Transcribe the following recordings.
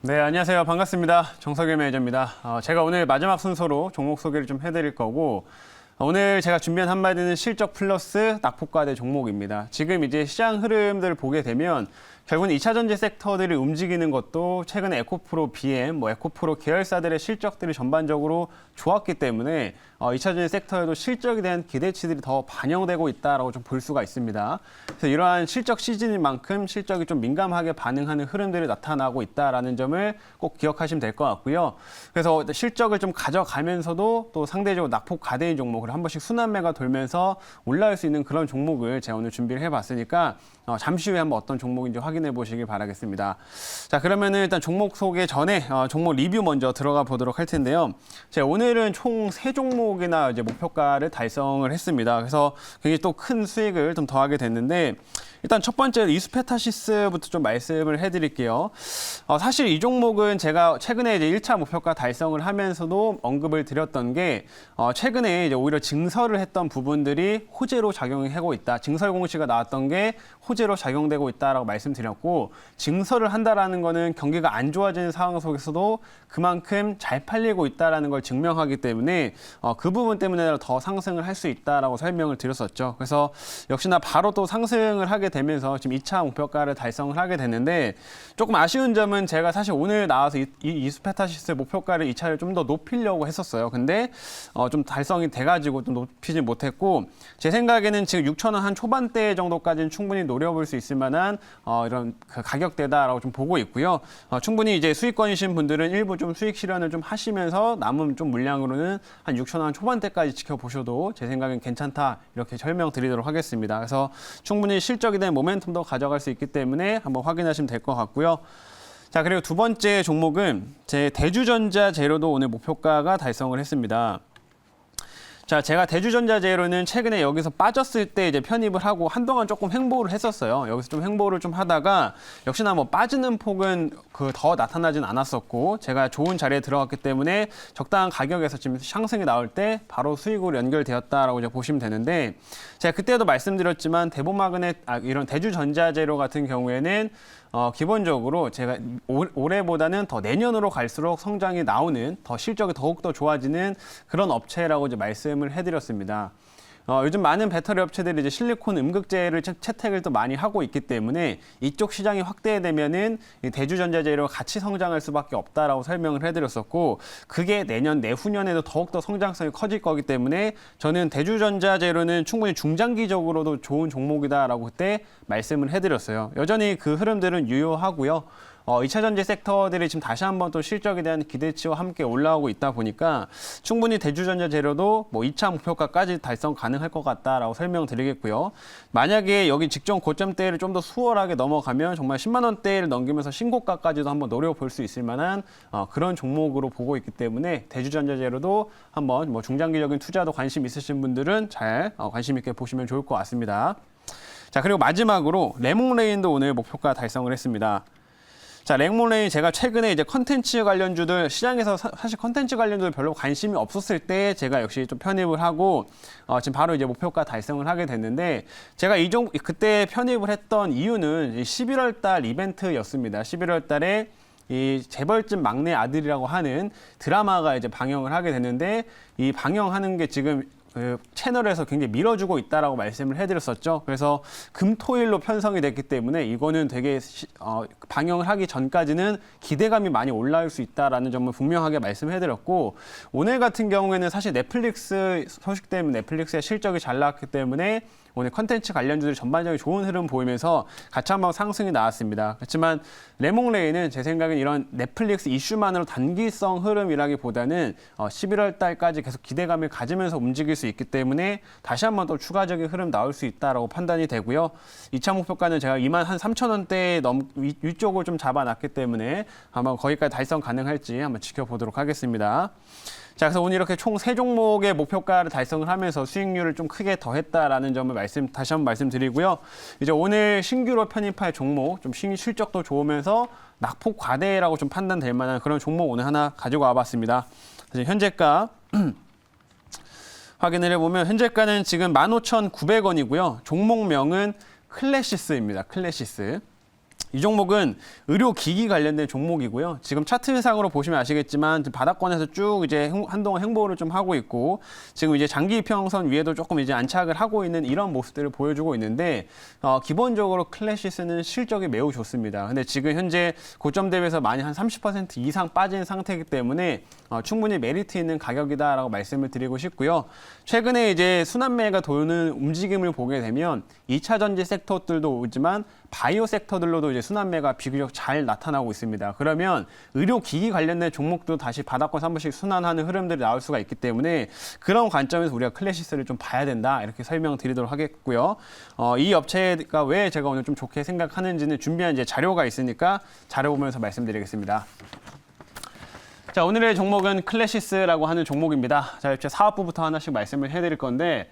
네, 안녕하세요. 반갑습니다. 정석일 매니저입니다. 제가 오늘 마지막 순서로 종목 소개를 좀 해드릴 거고, 오늘 제가 준비한 한마디는 실적 플러스 낙폭과대 종목입니다. 지금 이제 시장 흐름들을 보게 되면 결국은 2차 전지 섹터들이 움직이는 것도 최근에 에코프로, BM, 에코프로 계열사들의 실적들이 전반적으로 좋았기 때문에 2차 전지 섹터에도 실적에 대한 기대치들이 더 반영되고 있다라고 좀 볼 수가 있습니다. 그래서 이러한 실적 시즌인 만큼 실적이 좀 민감하게 반응하는 흐름들이 나타나고 있다라는 점을 꼭 기억하시면 될 것 같고요. 그래서 실적을 좀 가져가면서도 또 상대적으로 낙폭 과대인 종목을 한 번씩 순환매가 돌면서 올라올 수 있는 그런 종목을 제가 오늘 준비를 해봤으니까 잠시 후에 한번 어떤 종목인지 확인해 보시길 바라겠습니다. 자, 그러면은 일단 종목 소개 전에 종목 리뷰 먼저 들어가 보도록 할 텐데요. 제가 오늘은 총 3종목이나 이제 목표가를 달성을 했습니다. 그래서 굉장히 또 큰 수익을 좀 더하게 됐는데, 일단 첫 번째 이수페타시스부터 좀 말씀을 해드릴게요. 사실 이 종목은 제가 최근에 이제 1차 목표가 달성을 하면서도 언급을 드렸던 게 최근에 이제 오히려 증설을 했던 부분들이 호재로 작용하고 있다. 증설 공시가 나왔던 게 호재로 작용되고 있다라고 말씀드렸고, 증설을 한다라는 거는 경기가 안 좋아지는 상황 속에서도 그만큼 잘 팔리고 있다라는 걸 증명하기 때문에 그 부분 때문에 더 상승을 할 수 있다라고 설명을 드렸었죠. 그래서 역시나 바로 또 상승을 하게 되면서 지금 2차 목표가를 달성을 하게 됐는데, 조금 아쉬운 점은 제가 사실 오늘 나와서 이수페타시스 목표가를 2차를 좀 더 높이려고 했었어요. 근데 좀 달성이 돼가지고 좀 높이지 못했고, 제 생각에는 지금 6,000원 한 초반대 정도까지는 충분히 노려볼 수 있을 만한 이런 그 가격대다라고 좀 보고 있고요. 충분히 이제 수익권이신 분들은 일부 좀 수익 실현을 좀 하시면서 남은 좀 물량으로는 한 6,000원 초반대까지 지켜보셔도 제 생각엔 괜찮다, 이렇게 설명드리도록 하겠습니다. 그래서 충분히 실적에 대한 모멘텀도 가져갈 수 있기 때문에 한번 확인하시면 될 것 같고요. 자, 그리고 두 번째 종목은 제 대주전자 재료도 오늘 목표가가 달성을 했습니다. 자, 제가 대주전자 재료는 최근에 여기서 빠졌을 때 이제 편입을 하고 한동안 조금 횡보를 했었어요. 여기서 좀 횡보를 좀 하다가 역시나 뭐 빠지는 폭은 더 나타나진 않았었고, 제가 좋은 자리에 들어갔기 때문에 적당한 가격에서 지금 상승이 나올 때 바로 수익으로 연결되었다라고 이제 보시면 되는데, 제가 그때도 말씀드렸지만 이런 대주전자 재료 같은 경우에는 기본적으로 제가 올해보다는 더 내년으로 갈수록 성장이 나오는, 더 실적이 더욱더 좋아지는 그런 업체라고 이제 말씀을 해드렸습니다. 요즘 많은 배터리 업체들이 이제 실리콘 음극재를 채택을 또 많이 하고 있기 때문에 이쪽 시장이 확대되면은 대주전자 재료가 같이 성장할 수밖에 없다라고 설명을 해드렸었고, 그게 내년 내후년에도 더욱더 성장성이 커질 거기 때문에 저는 대주전자 재료는 충분히 중장기적으로도 좋은 종목이다라고 그때 말씀을 해드렸어요. 여전히 그 흐름들은 유효하고요. 2차 전지 섹터들이 지금 다시 한번 또 실적에 대한 기대치와 함께 올라오고 있다 보니까 충분히 대주전자 재료도 뭐 2차 목표가까지 달성 가능할 것 같다라고 설명드리겠고요. 만약에 여기 직전 고점대를 좀 더 수월하게 넘어가면 정말 10만 원대를 넘기면서 신고가까지도 한번 노려볼 수 있을 만한 그런 종목으로 보고 있기 때문에 대주전자 재료도 한번 뭐 중장기적인 투자도 관심 있으신 분들은 잘 관심 있게 보시면 좋을 것 같습니다. 자, 그리고 마지막으로 레몬레인도 오늘 목표가 달성을 했습니다. 자, 레몬레인 제가 최근에 이제 컨텐츠 관련주들, 시장에서 사실 컨텐츠 관련주들 별로 관심이 없었을 때 제가 역시 좀 편입을 하고 지금 바로 이제 목표가 달성을 하게 됐는데, 제가 그때 편입을 했던 이유는 11월 달 이벤트였습니다. 11월 달에 이 재벌집 막내 아들이라고 하는 드라마가 이제 방영을 하게 됐는데, 이 방영하는 게 지금 그 채널에서 굉장히 밀어주고 있다라고 말씀을 해드렸었죠. 그래서 금토일로 편성이 됐기 때문에 이거는 되게 방영을 하기 전까지는 기대감이 많이 올라올 수 있다라는 점을 분명하게 말씀해드렸고, 오늘 같은 경우에는 사실 넷플릭스 소식 때문에 넷플릭스의 실적이 잘 나왔기 때문에 오늘 컨텐츠 관련주들이 전반적으로 좋은 흐름 보이면서 같이 한번 상승이 나왔습니다. 그렇지만 레몬레인은 제 생각엔 이런 넷플릭스 이슈만으로 단기성 흐름이라기보다는 11월 달까지 계속 기대감을 가지면서 움직일 수 있기 때문에 다시 한번 또 추가적인 흐름 나올 수 있다라고 판단이 되고요. 2차 목표가는 제가 2만 한 3천 원대 위쪽을 좀 잡아놨기 때문에 아마 거기까지 달성 가능할지 한번 지켜보도록 하겠습니다. 자, 그래서 오늘 이렇게 총 3종목의 목표가를 달성을 하면서 수익률을 좀 크게 더했다라는 점을 다시 한번 말씀드리고요. 이제 오늘 신규로 편입할 종목, 좀 실적도 좋으면서 낙폭 과대라고 좀 판단될 만한 그런 종목 오늘 하나 가지고 와봤습니다. 현재가 확인을 해보면 현재가는 지금 15,900원이고요. 종목명은 클래시스입니다. 클래시스. 이 종목은 의료기기 관련된 종목이고요. 지금 차트상으로 보시면 아시겠지만 바닥권에서 쭉 이제 한동안 행보를 좀 하고 있고 지금 이제 장기 이평선 위에도 조금 이제 안착을 하고 있는 이런 모습들을 보여주고 있는데 기본적으로 클래시스는 실적이 매우 좋습니다. 근데 지금 현재 고점 대비해서 많이 한 30% 이상 빠진 상태이기 때문에 충분히 메리트 있는 가격이다라고 말씀을 드리고 싶고요. 최근에 이제 순환매가 도는 움직임을 보게 되면 2차 전지 섹터들도 오지만 바이오 섹터들로도 이제 순환매가 비교적 잘 나타나고 있습니다. 그러면 의료기기 관련된 종목도 다시 바닥권에서 한 번씩 순환하는 흐름들이 나올 수가 있기 때문에 그런 관점에서 우리가 클래시스를 좀 봐야 된다 이렇게 설명드리도록 하겠고요. 이 업체가 왜 제가 오늘 좀 좋게 생각하는지는 준비한 이제 자료가 있으니까 자료 보면서 말씀드리겠습니다. 자, 오늘의 종목은 클래시스라고 하는 종목입니다. 자, 이제 사업부부터 하나씩 말씀을 해드릴 건데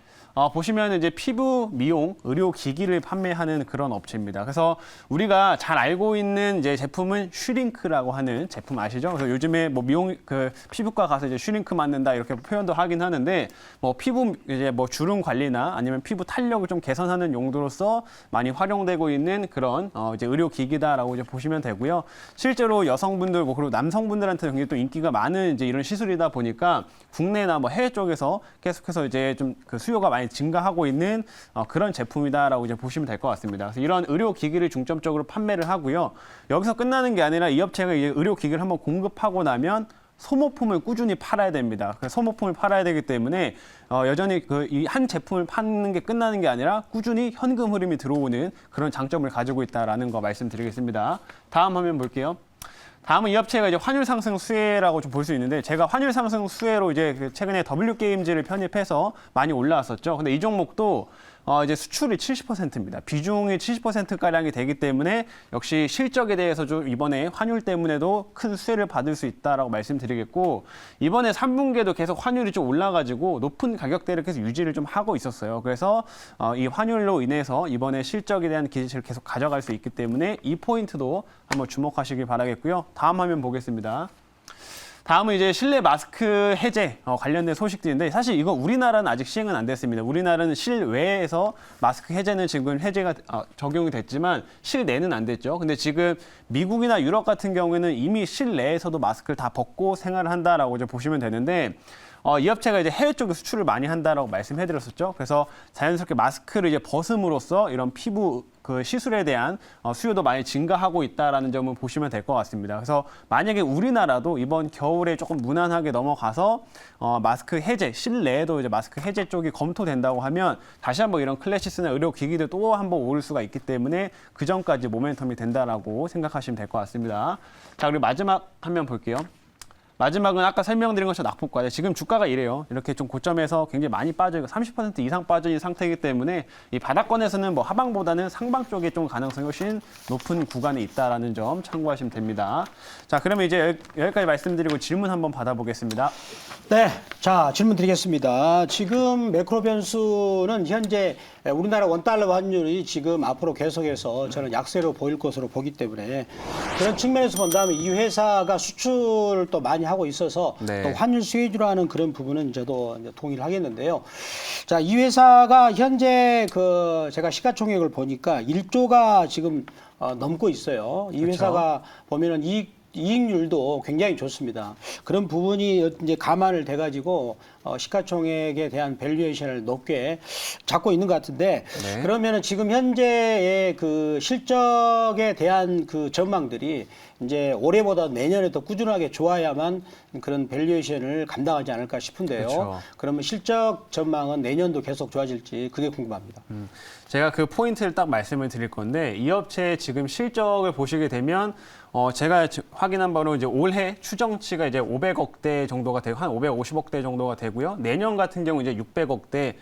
보시면 이제 피부 미용 의료 기기를 판매하는 그런 업체입니다. 그래서 우리가 잘 알고 있는 이제 제품은 슈링크라고 하는 제품 아시죠? 그래서 요즘에 뭐 미용 피부과 가서 이제 슈링크 맞는다 이렇게 표현도 하긴 하는데 뭐 피부 이제 뭐 주름 관리나 아니면 피부 탄력을 좀 개선하는 용도로서 많이 활용되고 있는 그런 이제 의료 기기다라고 이제 보시면 되고요. 실제로 여성분들 뭐 그리고 남성분들한테 굉장히 또 인기가 많은 이제 이런 시술이다 보니까 국내나 뭐 해외 쪽에서 계속해서 이제 좀 그 수요가 많이 증가하고 있는 그런 제품이다라고 이제 보시면 될 것 같습니다. 그래서 이런 의료 기기를 중점적으로 판매를 하고요. 여기서 끝나는 게 아니라 이 업체가 이제 의료 기기를 한번 공급하고 나면 소모품을 꾸준히 팔아야 됩니다. 그래서 소모품을 팔아야 되기 때문에 여전히 이 한 제품을 파는 게 끝나는 게 아니라 꾸준히 현금 흐름이 들어오는 그런 장점을 가지고 있다라는 거 말씀드리겠습니다. 다음 화면 볼게요. 다음은 이 업체가 이제 환율 상승 수혜라고 좀 볼 수 있는데 제가 환율 상승 수혜로 이제 최근에 W게임즈를 편입해서 많이 올라왔었죠. 근데 이 종목도 이제 수출이 70%입니다. 비중이 70%가량이 되기 때문에 역시 실적에 대해서 좀 이번에 환율 때문에도 큰 수혜를 받을 수 있다라고 말씀드리겠고 이번에 3분기에도 계속 환율이 좀 올라가지고 높은 가격대를 계속 유지를 좀 하고 있었어요. 그래서 이 환율로 인해서 이번에 실적에 대한 기대치를 계속 가져갈 수 있기 때문에 이 포인트도 한번 주목하시길 바라겠고요. 다음 화면 보겠습니다. 다음은 이제 실내 마스크 해제 관련된 소식들인데 사실 이거 우리나라는 아직 시행은 안 됐습니다. 우리나라는 실외에서 마스크 해제는 지금 해제가 적용이 됐지만 실내는 안 됐죠. 근데 지금 미국이나 유럽 같은 경우에는 이미 실내에서도 마스크를 다 벗고 생활을 한다라고 이제 보시면 되는데 이 업체가 이제 해외 쪽에 수출을 많이 한다라고 말씀해드렸었죠. 그래서 자연스럽게 마스크를 이제 벗음으로써 이런 피부 그 시술에 대한 수요도 많이 증가하고 있다라는 점을 보시면 될 것 같습니다. 그래서 만약에 우리나라도 이번 겨울에 조금 무난하게 넘어가서 마스크 해제, 실내에도 이제 마스크 해제 쪽이 검토된다고 하면 다시 한번 이런 클래시스나 의료기기들 또 한번 오를 수가 있기 때문에 그 전까지 모멘텀이 된다라고 생각하시면 될 것 같습니다. 자, 그리고 마지막 화면 볼게요. 마지막은 아까 설명드린 것처럼 낙폭과대. 지금 주가가 이래요. 이렇게 좀 고점에서 굉장히 많이 빠져, 30% 이상 빠진 상태이기 때문에 이 바닥권에서는 뭐 하방보다는 상방 쪽에 좀 가능성이 훨씬 높은 구간에 있다라는 점 참고하시면 됩니다. 자, 그러면 이제 여기까지 말씀드리고 질문 한번 받아보겠습니다. 네, 자 질문 드리겠습니다. 지금 매크로 변수는 현재 우리나라 원달러 환율이 지금 앞으로 계속해서 저는 약세로 보일 것으로 보기 때문에 그런 측면에서 본다면 이 회사가 수출을 또 많이 하고 있어서 네. 또 환율 수혜주라는 그런 부분은 저도 이제 동의를 하겠는데요. 자, 이 회사가 현재 그 제가 시가총액을 보니까 1조가 지금 넘고 있어요. 이 그렇죠. 회사가 보면은 이익률도 굉장히 좋습니다. 그런 부분이 이제 감안을 돼가지고 시가총액에 대한 밸류에이션을 높게 잡고 있는 것 같은데 네. 그러면은 지금 현재의 그 실적에 대한 그 전망들이 이제 올해보다 내년에 더 꾸준하게 좋아야만 그런 밸류에이션을 감당하지 않을까 싶은데요. 그렇죠. 그러면 실적 전망은 내년도 계속 좋아질지 그게 궁금합니다. 제가 그 포인트를 딱 말씀을 드릴 건데 이 업체의 지금 실적을 보시게 되면 제가 확인한 바로 이제 올해 추정치가 이제 500억대 정도가 되고 한 550억대 정도가 되고요. 내년 같은 경우 이제 600억대,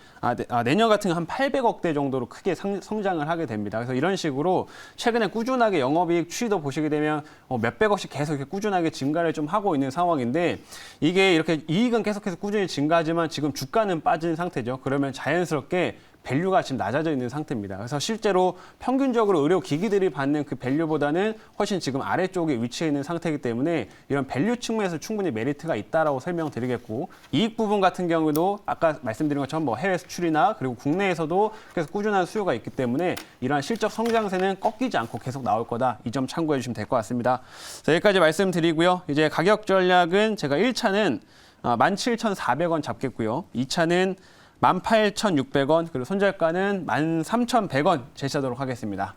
내년 같은 경우 한 800억대 정도로 크게 성장을 하게 됩니다. 그래서 이런 식으로 최근에 꾸준하게 영업이익 추이도 보시게 되면 몇백억씩 계속 이렇게 꾸준하게 증가를 좀 하고 있는 상황인데 이게 이렇게 이익은 계속해서 꾸준히 증가하지만 지금 주가는 빠진 상태죠. 그러면 자연스럽게 밸류가 지금 낮아져 있는 상태입니다. 그래서 실제로 평균적으로 의료 기기들이 받는 그 밸류보다는 훨씬 지금 아래쪽에 위치해 있는 상태이기 때문에 이런 밸류 측면에서 충분히 메리트가 있다라고 설명드리겠고, 이익 부분 같은 경우도 아까 말씀드린 것처럼 뭐 해외 수출이나 그리고 국내에서도 계속 꾸준한 수요가 있기 때문에 이러한 실적 성장세는 꺾이지 않고 계속 나올 거다. 이 점 참고해 주시면 될 것 같습니다. 자, 여기까지 말씀드리고요. 이제 가격 전략은 제가 1차는 17,400원 잡겠고요. 2차는 18,600원, 그리고 손절가는 13,100원 제시하도록 하겠습니다.